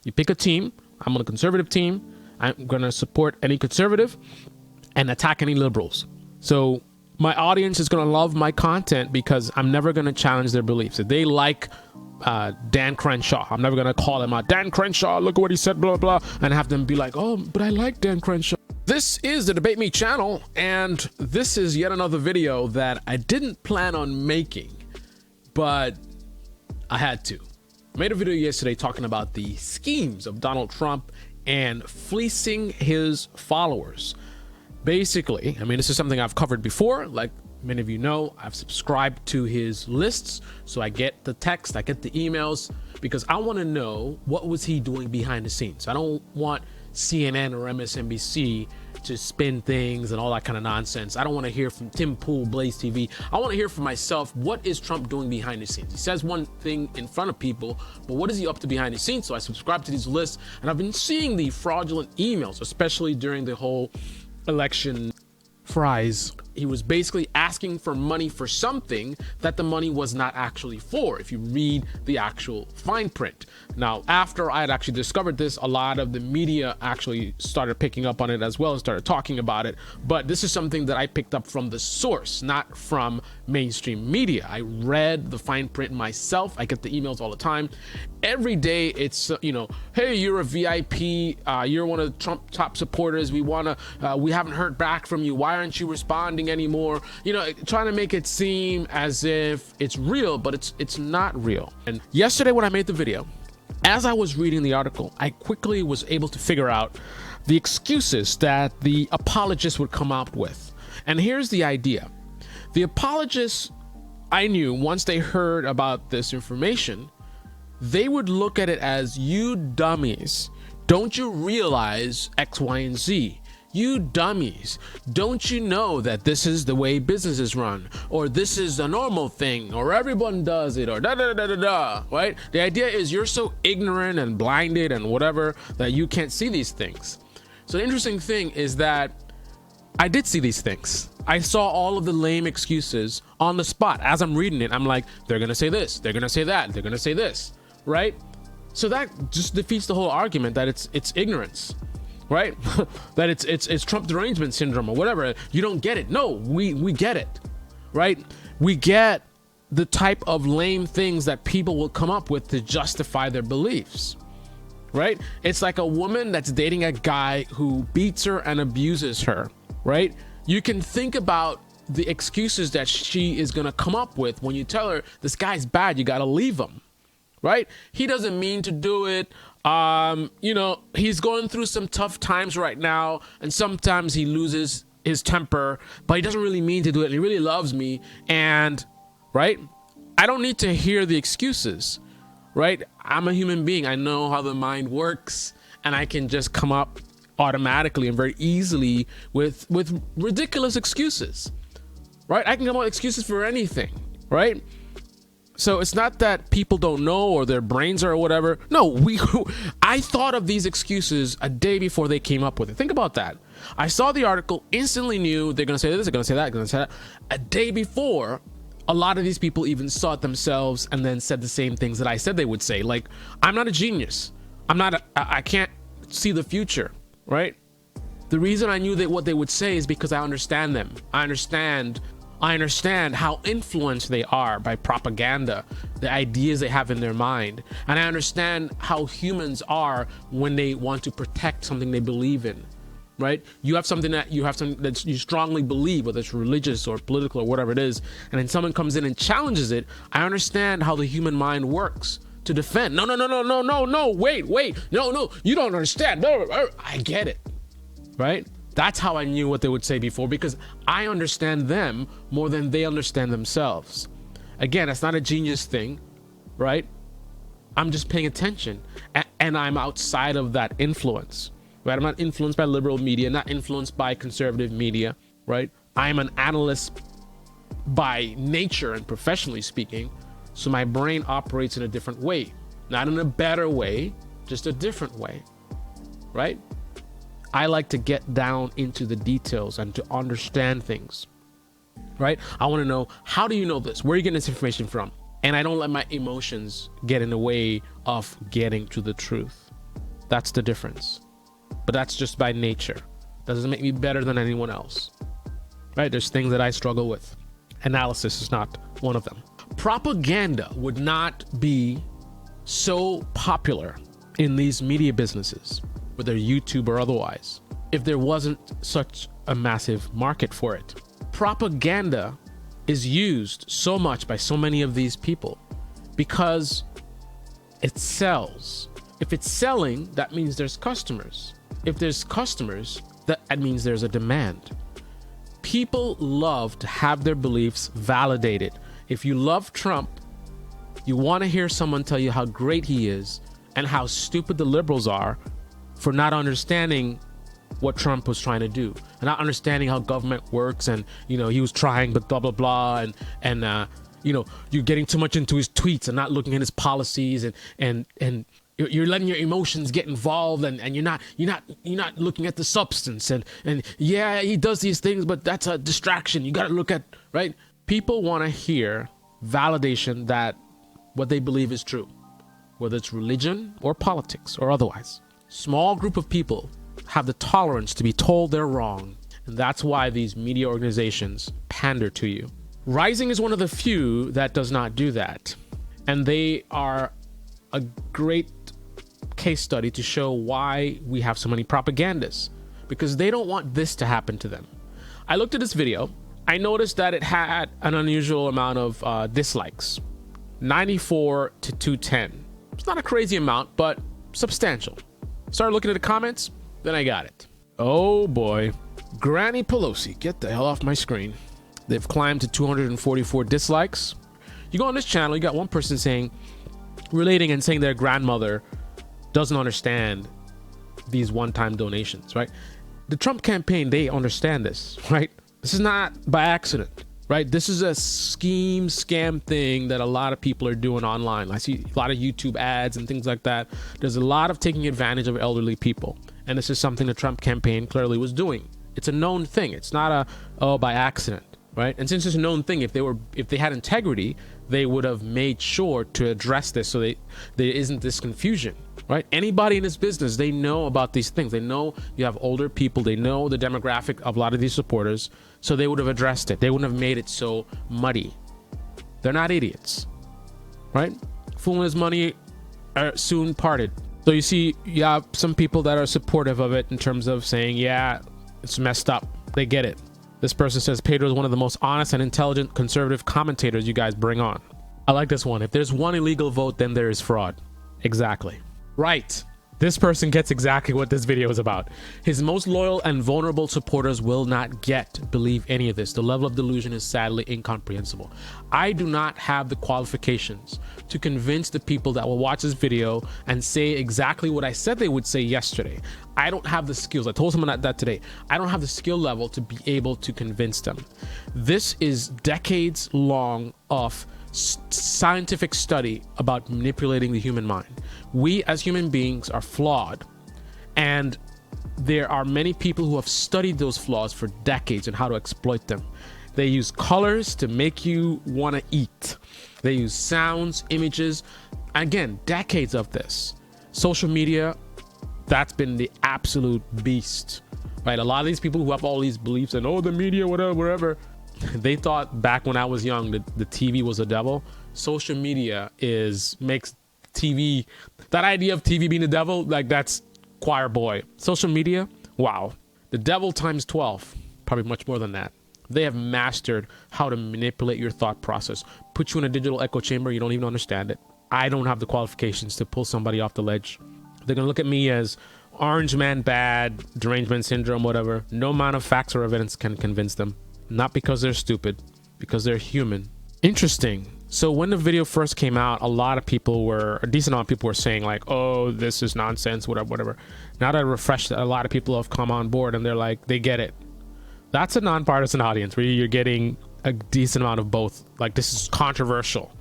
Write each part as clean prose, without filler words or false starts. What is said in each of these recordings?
You pick a team. I'm on a conservative team. I'm going to support any conservative and attack any liberals. So my audience is going to love my content because I'm never going to challenge their beliefs. If they like Dan Crenshaw, I'm never going to call him out. Dan Crenshaw, look at what he said, blah, blah, and have them be like, oh, but I like Dan Crenshaw. This is the Debate Me channel, and this is yet another video that I didn't plan on making, but I had to. I made a video yesterday talking about the schemes of Donald Trump and fleecing his followers. Basically, I mean, this is something I've covered before. Like many of you know, I've subscribed to his lists, so I get the text, I get the emails, because I want to know what was he doing behind the scenes. I don't want CNN or MSNBC to spin things and all that kind of nonsense. I don't want to hear from Tim Pool, Blaze TV. I want to hear for myself, what is Trump doing behind the scenes? He says one thing in front of people, but what is he up to behind the scenes? So I subscribe to these lists, and I've been seeing the fraudulent emails, especially during the whole election fries. He was basically asking for money for something that the money was not actually for, if you read the actual fine print. Now, after I had actually discovered this, a lot of the media actually started picking up on it as well and started talking about it. But this is something that I picked up from the source, not from mainstream media. I read the fine print myself. I get the emails all the time. Every day it's, you know, hey, you're a VIP. You're one of the Trump top supporters. We haven't heard back from you. Why aren't you responding anymore? You know, trying to make it seem as if it's real, but it's not real. And yesterday when I made the video, as I was reading the article, I quickly was able to figure out the excuses that the apologists would come up with. And here's the idea. The apologists, I knew once they heard about this information, they would look at it as, you dummies, don't you realize X, Y, and Z? You dummies, don't you know that this is the way businesses run, or this is a normal thing, or everyone does it, or da da da da da, right? The idea is you're so ignorant and blinded and whatever that you can't see these things. So the interesting thing is that I did see these things. I saw all of the lame excuses on the spot. As I'm reading it, I'm like, they're gonna say this, they're gonna say that, they're gonna say this, right? So that just defeats the whole argument that it's ignorance. Right? That it's Trump derangement syndrome or whatever. You don't get it. No, we get it. Right? We get the type of lame things that people will come up with to justify their beliefs. Right? It's like a woman that's dating a guy who beats her and abuses her. Right? You can think about the excuses that she is going to come up with when you tell her this guy's bad, you got to leave him. Right? He doesn't mean to do it. You know, he's going through some tough times right now, and sometimes he loses his temper, but he doesn't really mean to do it. He really loves me. And right, I don't need to hear the excuses, right? I'm a human being. I know how the mind works, and I can just come up automatically and very easily with ridiculous excuses, right? I can come up with excuses for anything, right? So it's not that people don't know or their brains are or whatever. No, I thought of these excuses a day before they came up with it. Think about that. I saw the article, instantly knew they're going to say this, they're going to say that, they're going to say that. A day before, a lot of these people even saw it themselves and then said the same things that I said they would say. Like, I'm not a genius. I can't see the future, right? The reason I knew that what they would say is because I understand them. I understand how influenced they are by propaganda, the ideas they have in their mind. And I understand how humans are when they want to protect something they believe in, right? You have something that you strongly believe, whether it's religious or political or whatever it is, and then someone comes in and challenges it. I understand how the human mind works to defend. No, wait, no, you don't understand. I get it, right? That's how I knew what they would say before, because I understand them more than they understand themselves. Again, it's not a genius thing, right? I'm just paying attention, and I'm outside of that influence, right? I'm not influenced by liberal media, not influenced by conservative media, right? I'm an analyst by nature and professionally speaking, so my brain operates in a different way, not in a better way, just a different way, right? I like to get down into the details and to understand things, right? I want to know, how do you know this? Where are you getting this information from? And I don't let my emotions get in the way of getting to the truth. That's the difference. But that's just by nature. Doesn't make me better than anyone else. Right? There's things that I struggle with. Analysis is not one of them. Propaganda would not be so popular in these media businesses, whether YouTube or otherwise, if there wasn't such a massive market for it. Propaganda is used so much by so many of these people because it sells. If it's selling, that means there's customers. If there's customers, that means there's a demand. People love to have their beliefs validated. If you love Trump, you want to hear someone tell you how great he is and how stupid the liberals are for not understanding what Trump was trying to do and not understanding how government works, and he was trying, but blah blah blah, and you're getting too much into his tweets and not looking at his policies, and you're letting your emotions get involved, and you're not looking at the substance, and yeah, he does these things, but that's a distraction. You got to look at, right? People want to hear validation that what they believe is true, whether it's religion or politics or otherwise. Small group of people have the tolerance to be told they're wrong, and that's why these media organizations pander to you. Rising is one of the few that does not do that, and they are a great case study to show why we have so many propagandists, because they don't want this to happen to them. I looked at this video. I noticed that it had an unusual amount of dislikes, 94 to 210. It's not a crazy amount, but substantial. Started looking at the comments, then I got it. Oh boy. Granny Pelosi, get the hell off my screen. They've climbed to 244 dislikes. You go on this channel, you got one person relating and saying their grandmother doesn't understand these one-time donations, right? The Trump campaign, they understand this, right? This is not by accident, right? This is a scam thing that a lot of people are doing online. I see a lot of YouTube ads and things like that. There's a lot of taking advantage of elderly people. And this is something the Trump campaign clearly was doing. It's a known thing. It's not by accident, right? And since it's a known thing, if they had integrity, they would have made sure to address this so there isn't this confusion, right? Anybody in this business, they know about these things. They know you have older people. They know the demographic of a lot of these supporters. So they would have addressed it. They wouldn't have made it so muddy. They're not idiots, right? Fool and his money are soon parted. So you see, you have some people that are supportive of it in terms of saying, yeah, it's messed up. They get it. This person says Pedro is one of the most honest and intelligent conservative commentators you guys bring on. I like this one. If there's one illegal vote, then there is fraud. Exactly. Right. This person gets exactly what this video is about. His most loyal and vulnerable supporters will not believe any of this. The level of delusion is sadly incomprehensible. I do not have the qualifications to convince the people that will watch this video and say exactly what I said they would say yesterday. I don't have the skills. I told someone that today. I don't have the skill level to be able to convince them. This is decades long of scientific study about manipulating the human mind. We as human beings are flawed, and there are many people who have studied those flaws for decades and how to exploit them. They use colors to make you want to eat. They use sounds, images. Again, decades of this. Social media, that's been the absolute beast, right? A lot of these people who have all these beliefs and the media, whatever, they thought back when I was young that the TV was the devil. Social media makes TV, that idea of TV being the devil, like that's choir boy. Social media, wow. The devil times 12, probably much more than that. They have mastered how to manipulate your thought process, put you in a digital echo chamber. You don't even understand it. I don't have the qualifications to pull somebody off the ledge. They're gonna look at me as orange man bad, derangement syndrome, whatever. No amount of facts or evidence can convince them. Not because they're stupid, because they're human. Interesting. So when the video first came out, a decent amount of people were saying like, oh, this is nonsense, whatever. Now that I refreshed it, a lot of people have come on board and they're like, they get it. That's a nonpartisan audience where you're getting a decent amount of both. Like, this is controversial,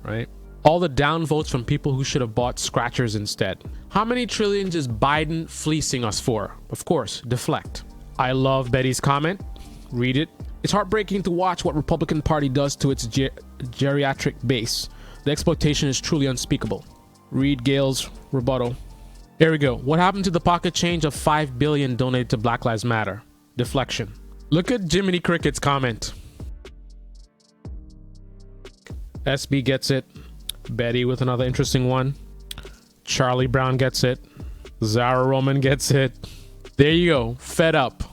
right? All the downvotes from people who should have bought scratchers instead. How many trillions is Biden fleecing us for? Of course, deflect. I love Betty's comment. Read it. It's heartbreaking to watch what Republican Party does to its geriatric base. The exploitation is truly unspeakable. Read Gail's rebuttal. Here we go. What happened to the pocket change of $5 billion donated to Black Lives Matter? Deflection. Look at Jiminy Cricket's comment. SB gets it. Betty with another interesting one. Charlie Brown gets it. Zara Roman gets it. There you go. Fed Up.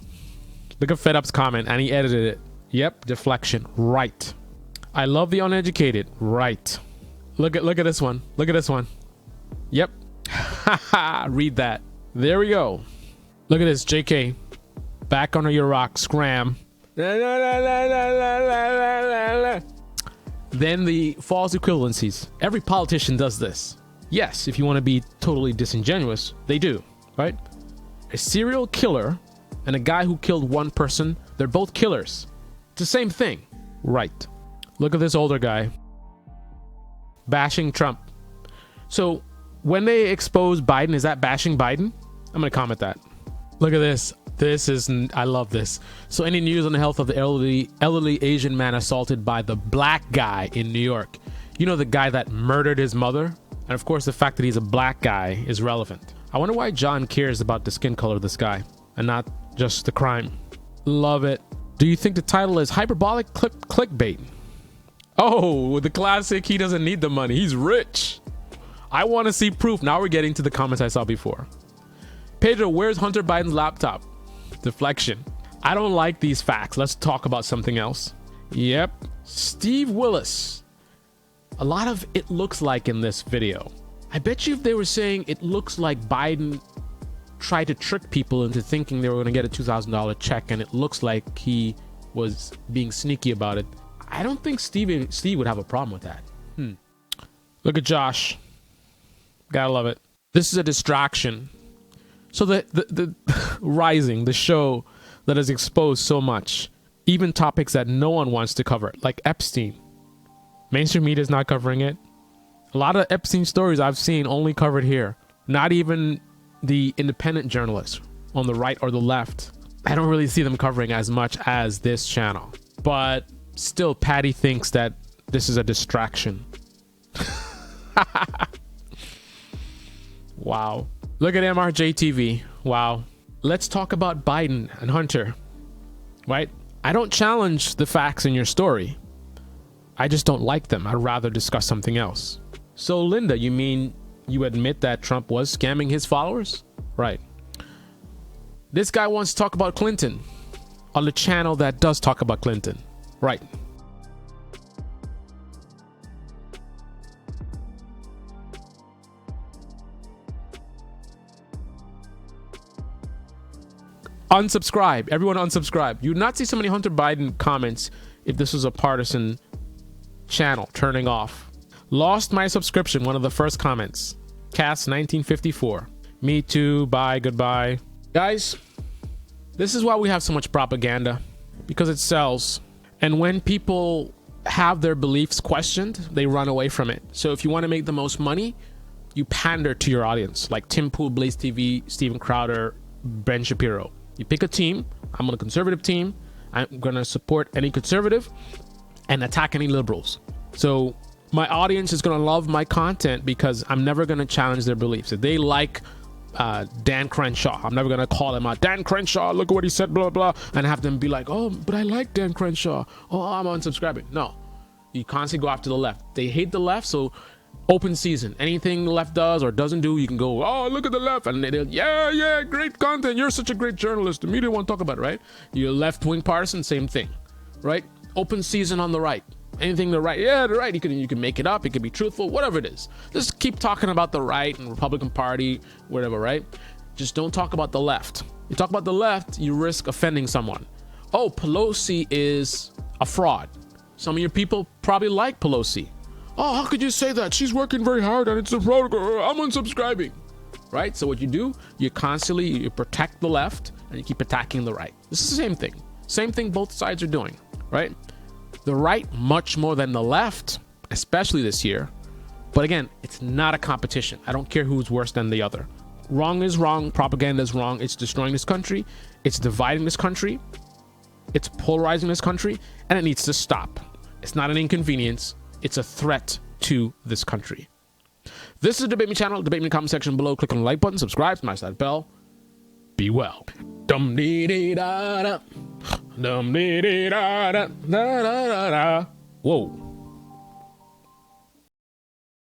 Look at Fed Up's comment, and he edited it. Yep, deflection. Right. I love the uneducated. Right. Look at this one. Look at this one. Yep. Read that. There we go. Look at this. JK. Back under your rock. Scram. Then the false equivalencies. Every politician does this. Yes, if you want to be totally disingenuous, they do, right? A serial killer and a guy who killed one person, they're both killers. It's the same thing. Right. Look at this older guy bashing Trump. So when they expose Biden, is that bashing Biden? I'm going to comment that. Look at this. I love this. So any news on the health of the elderly Asian man assaulted by the black guy in New York? You know, the guy that murdered his mother? And of course, the fact that he's a black guy is relevant. I wonder why John cares about the skin color of this guy and not just the crime. Love it. Do you think the title is hyperbolic clickbait? Oh, the classic, he doesn't need the money. He's rich. I want to see proof. Now we're getting to the comments I saw before. Pedro, where's Hunter Biden's laptop? Deflection. I don't like these facts. Let's talk about something else. Yep. Steve Willis. A lot of it looks like in this video. I bet you if they were saying it looks like Biden tried to trick people into thinking they were going to get a $2,000 check and it looks like he was being sneaky about it, I don't think Steve would have a problem with that. Look at Josh. Gotta love it. This is a distraction. So the Rising, the show that has exposed so much, even topics that no one wants to cover, like Epstein. Mainstream media is not covering it. A lot of Epstein stories I've seen only covered here. Not even the independent journalists on the right or the left. I don't really see them covering as much as this channel. But still, Patty thinks that this is a distraction. Wow. Look at MRJ TV. Wow. Let's talk about Biden and Hunter. Right? I don't challenge the facts in your story. I just don't like them. I'd rather discuss something else. So, Linda, you mean you admit that Trump was scamming his followers? Right. This guy wants to talk about Clinton on the channel that does talk about Clinton. Right. Unsubscribe. Everyone unsubscribe. You would not see so many Hunter Biden comments if this was a partisan channel. Turning off. Lost my subscription. One of the first comments. Cast 1954. Me too. Bye. Goodbye. Guys, this is why we have so much propaganda. Because it sells. And when people have their beliefs questioned, they run away from it. So if you want to make the most money, you pander to your audience. Like Tim Pool, Blaze TV, Steven Crowder, Ben Shapiro. You pick a team. I'm on a conservative team. I'm going to support any conservative and attack any liberals. So my audience is going to love my content because I'm never going to challenge their beliefs. If they like Dan Crenshaw, I'm never going to call him out. Dan Crenshaw, look at what he said, blah, blah, and have them be like, oh, but I like Dan Crenshaw. Oh, I'm unsubscribing. No, you constantly go after the left. They hate the left, so open season. Anything the left does or doesn't do, you can go, oh, look at the left. And they'll, yeah, great content. You're such a great journalist. The media won't talk about it, right? You're left-wing partisan, same thing, right? Open season on the right. Anything the right, yeah, the right. You can make it up. It can be truthful, whatever it is. Just keep talking about the right and Republican Party, whatever, right? Just don't talk about the left. You talk about the left, you risk offending someone. Oh, Pelosi is a fraud. Some of your people probably like Pelosi. Oh, how could you say that? She's working very hard and it's a fraud. I'm unsubscribing. Right? So what you do, you protect the left and you keep attacking the right. This is the same thing. Same thing both sides are doing, right? The right much more than the left, especially this year. But again, it's not a competition. I don't care who's worse than the other. Wrong is wrong. Propaganda is wrong. It's destroying this country. It's dividing this country. It's polarizing this country. And it needs to stop. It's not an inconvenience. It's a threat to this country. This is the Debate Me channel. Debate Me in the comment section below. Click on the like button, subscribe, smash that bell. Be well. Dum dee dee da da. Dum dee dee da da da da da. Whoa.